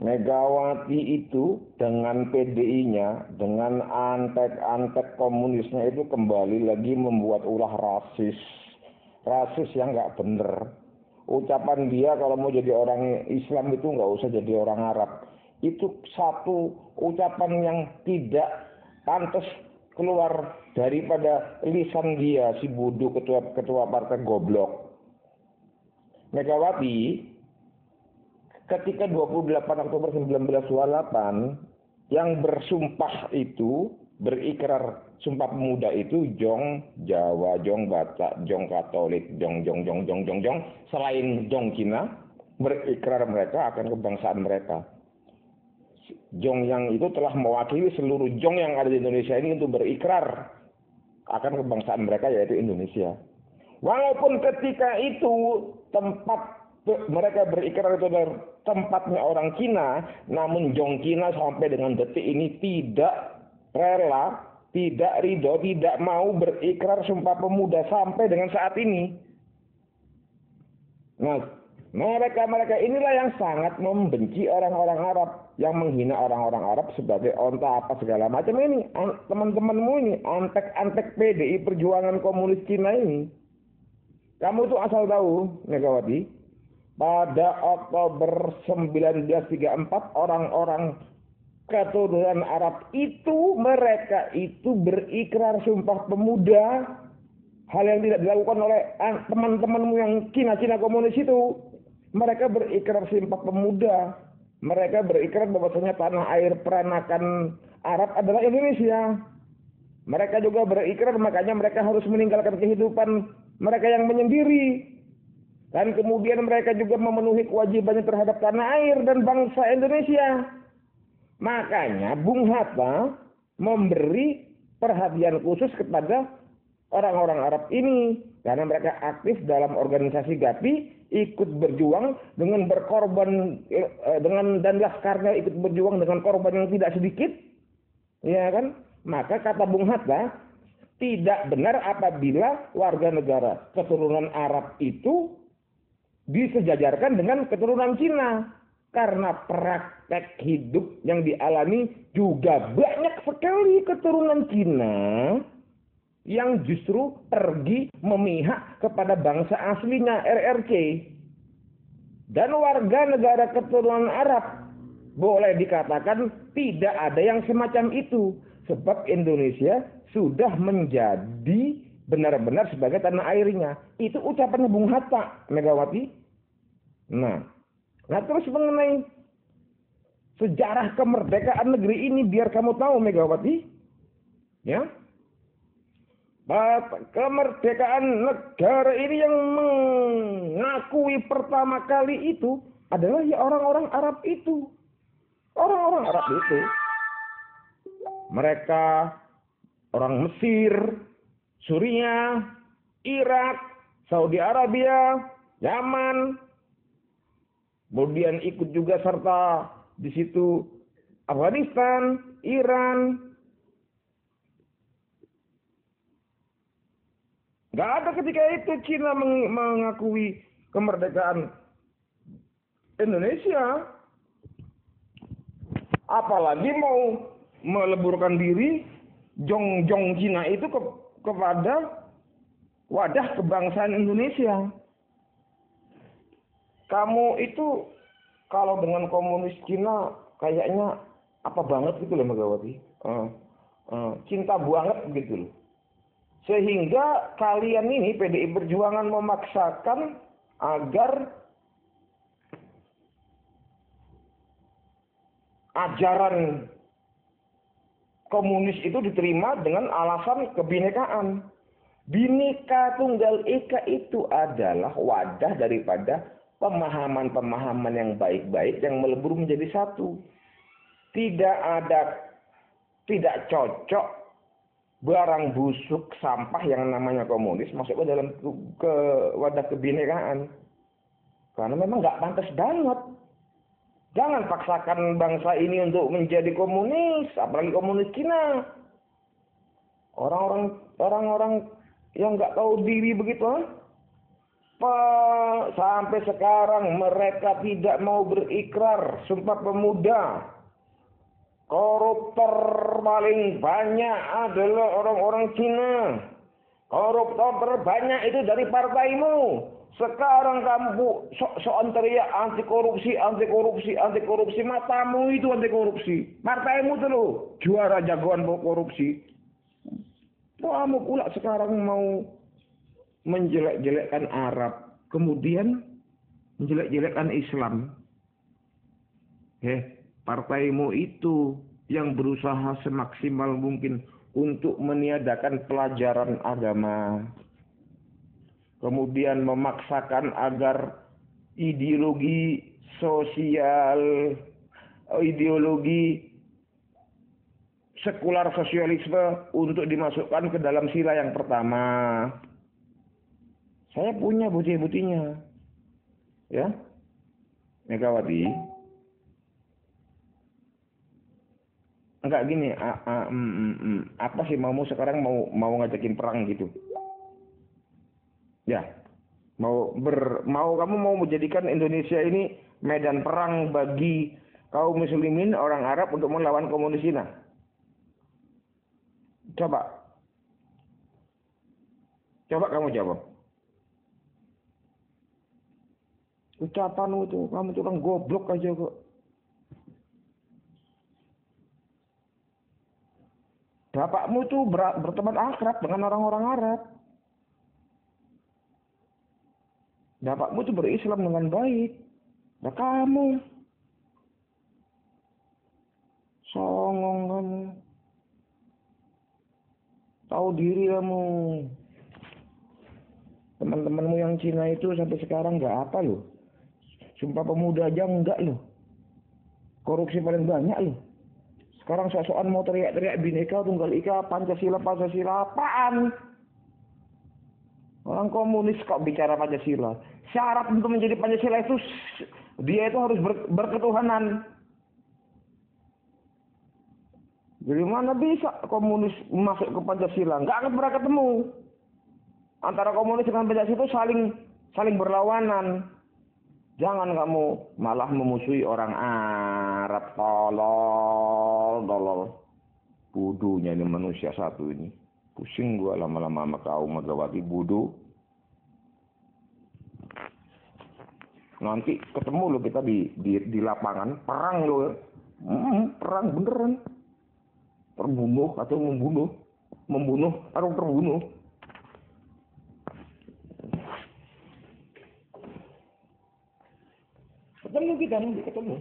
Megawati itu dengan PDI-nya, dengan antek-antek komunisnya itu kembali lagi membuat ulah rasis. Rasis yang nggak bener. Ucapan dia kalau mau jadi orang Islam itu nggak usah jadi orang Arab. Itu satu ucapan yang tidak pantas keluar daripada lisan dia, si bodoh ketua partai goblok. Megawati ketika 28 Oktober 1928 yang bersumpah itu, berikrar Sumpah Pemuda itu Jong Jawa, Jong Batak, Jong Katolik, Jong selain Jong Cina, berikrar mereka akan kebangsaan mereka. Jong yang itu telah mewakili seluruh Jong yang ada di Indonesia ini untuk berikrar akan kebangsaan mereka, yaitu Indonesia. Walaupun ketika itu tempat mereka berikrar itu adalah tempatnya orang Cina, namun Jong Cina sampai dengan detik ini tidak rela, tidak ridho, tidak mau berikrar Sumpah Pemuda sampai dengan saat ini. Nah, mereka inilah yang sangat membenci orang-orang Arab, yang menghina orang-orang Arab sebagai onta apa segala macam ini. Teman-temanmu ini, antek-antek PDI Perjuangan Komunis Cina ini. Kamu itu asal tahu, Megawati, pada Oktober 1934 orang-orang keturunan Arab itu, mereka itu berikrar Sumpah Pemuda, hal yang tidak dilakukan oleh teman-temanmu yang Cina-Cina komunis itu. Mereka berikrar Sumpah Pemuda, mereka berikrar bahwasanya tanah air peranakan Arab adalah Indonesia. Mereka juga berikrar, makanya mereka harus meninggalkan kehidupan mereka yang menyendiri. Dan kemudian mereka juga memenuhi kewajibannya terhadap tanah air dan bangsa Indonesia. Makanya Bung Hatta memberi perhatian khusus kepada orang-orang Arab ini. Karena mereka aktif dalam organisasi GAPI, ikut berjuang dengan berkorban, dan laskarnya ikut berjuang dengan korban yang tidak sedikit. Ya kan? Maka kata Bung Hatta, tidak benar apabila warga negara keturunan Arab itu disejajarkan dengan keturunan Cina. Karena praktek hidup yang dialami juga banyak sekali keturunan Cina yang justru pergi memihak kepada bangsa aslinya, RRC. Dan warga negara keturunan Arab boleh dikatakan tidak ada yang semacam itu. Sebab Indonesia sudah menjadi benar-benar sebagai tanah airnya. Itu ucapan Bung Hatta, Megawati. Nah terus mengenai sejarah kemerdekaan negeri ini, biar kamu tahu, Megawati, ya, kemerdekaan negara ini yang mengakui pertama kali itu adalah ya orang-orang Arab itu. Orang-orang Arab itu, mereka orang Mesir, Suriah, Irak, Saudi Arabia, Yaman, kemudian ikut juga serta di situ Afghanistan, Iran. Gak ada ketika itu Cina mengakui kemerdekaan Indonesia. Apalagi mau meleburkan diri Jong Cina itu kepada wadah kebangsaan Indonesia. Kamu itu kalau dengan komunis Cina kayaknya apa banget gitu loh, Megawati. Cinta banget gitu loh. Sehingga kalian ini PDI Perjuangan memaksakan agar ajaran komunis itu diterima dengan alasan kebinekaan. Bhinneka Tunggal Ika itu adalah wadah daripada pemahaman-pemahaman yang baik-baik yang melebur menjadi satu. Tidak cocok barang busuk sampah yang namanya komunis masuk ke dalam wadah kebinekaan. Karena memang nggak pantas banget. Jangan paksakan bangsa ini untuk menjadi komunis, apalagi komunis Cina. Orang-orang yang nggak tahu diri begitu, sampai sekarang mereka tidak mau berikrar Sumpah Pemuda. Koruptor paling banyak adalah orang-orang Cina. Koruptor terbanyak itu dari partaimu. Sekarang kamu sok-sokan teriak anti korupsi, anti korupsi, anti korupsi. Matamu itu anti korupsi. Partaimu tuh loh, juara jagoan korupsi. Kamu pula sekarang mau menjelek-jelekkan Arab, kemudian menjelek-jelekkan Islam. Partaimu itu yang berusaha semaksimal mungkin untuk meniadakan pelajaran agama. Kemudian memaksakan agar ideologi sosial, ideologi sekular sosialisme untuk dimasukkan ke dalam sila yang pertama. Saya punya bukti-buktinya. Ya, Megawati. Enggak gini, apa sih maumu sekarang mau ngajakin perang gitu? Ya, kamu mau menjadikan Indonesia ini medan perang bagi kaum muslimin orang Arab untuk melawan komunis Cina? Coba kamu jawab. Ucapanmu itu, kamu tuh orang goblok aja kok. Bapakmu tuh berteman akrab dengan orang-orang Arab. Bapakmu tuh berislam dengan baik. Nah kamu, songong kamu. Tahu diri kamu. Teman-temanmu yang Cina itu sampai sekarang nggak apa loh. Sumpah Pemuda aja enggak loh. Korupsi paling banyak loh. Sekarang sok-sokan mau teriak-teriak Bhinneka Tunggal Ika, Pancasila apaan? Orang komunis kok bicara Pancasila. Syarat untuk menjadi Pancasila itu dia itu harus berketuhanan. Jadi mana bisa komunis masuk ke Pancasila? Nggak akan pernah ketemu. Antara komunis dengan Pancasila itu saling berlawanan. Jangan kamu malah memusuhi orang Arab. Tolol. Bodohnya ini manusia satu ini. Pusing gua lama-lama sama kaum Megawati bodoh. Nanti ketemu lo kita di lapangan perang lo. Perang beneran. Terbunuh atau membunuh atau terbunuh. Ketemu kita nanti ketemu.